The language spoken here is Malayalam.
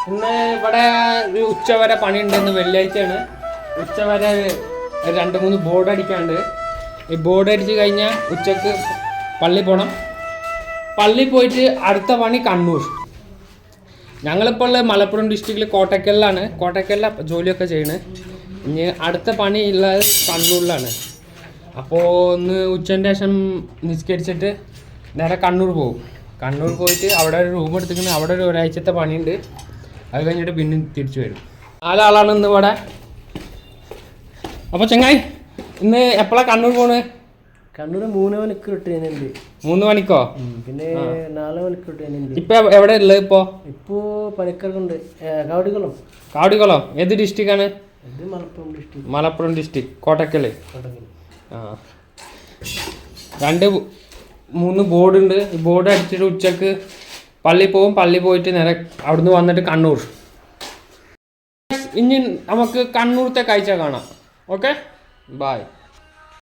ഇന്ന് ഇവിടെ ഒരു ഉച്ച വരെ പണിയുണ്ട്. ഇന്ന് വെള്ളിയാഴ്ചയാണ്. ഉച്ച വരെ 2-3 ബോർഡ് അടിക്കാണ്ട്. ഈ ബോർഡ് അടിച്ച് കഴിഞ്ഞാൽ ഉച്ചക്ക് പള്ളി പോകണം. പള്ളി പോയിട്ട് അടുത്ത പണി കണ്ണൂർ. ഞങ്ങളിപ്പോൾ ഉള്ളത് മലപ്പുറം ഡിസ്ട്രിക്റ്റിൽ കോട്ടക്കലിലാണ്. കോട്ടക്കലിലാണ് ജോലിയൊക്കെ ചെയ്യുന്നത്. ഇനി അടുത്ത പണി ഉള്ളത് കണ്ണൂരിലാണ്. അപ്പോൾ ഒന്ന് ഉച്ചൻ്റെ ശേഷം നിസ്കരിച്ചിട്ട് നേരെ കണ്ണൂർ പോകും. കണ്ണൂർ പോയിട്ട് അവിടെ ഒരു റൂം എടുത്തിട്ടുണ്ട്. അവിടെ ഒരു ഒരാഴ്ചത്തെ പണിയുണ്ട്. അത് കഴിഞ്ഞിട്ട് പിന്നെ തിരിച്ചു വരും. 4 ആളാണ് ഇന്ന് ഇവിടെ. അപ്പോൾ ചങ്ങായി ഇന്ന് എപ്പോഴാണ് കണ്ണൂർ പോണ്? കണ്ണൂർ 3 മണിക്ക് കിട്ടുന്നുണ്ട്. 3 മണിക്കോ? പിന്നെ 4 മണിക്ക് കിട്ടുന്നുണ്ട്. ഇപ്പൊ എവിടെ ഉള്ളത്? ഇപ്പോ പണിക്കാർക്കുണ്ട്. കാവടികുളം. കാവടികുളം ഏത് ഡിസ്ട്രിക്റ്റാണ്? ഇത് മലപ്പുറം ഡിസ്ട്രിക്ട്. മലപ്പുറം ഡിസ്ട്രിക്ട് കോട്ടക്കല്. ആ 2-3 ബോർഡ് ഉണ്ട്. ഈ ബോർഡ് അടിച്ചിട്ട് ഉച്ചക്ക് പള്ളി പോകും. പള്ളി പോയിട്ട് നേരെ അവിടുന്ന് വന്നിട്ട് കണ്ണൂർ. ഇനി നമുക്ക് കണ്ണൂരത്തെ കാഴ്ച കാണാം. Okay, by.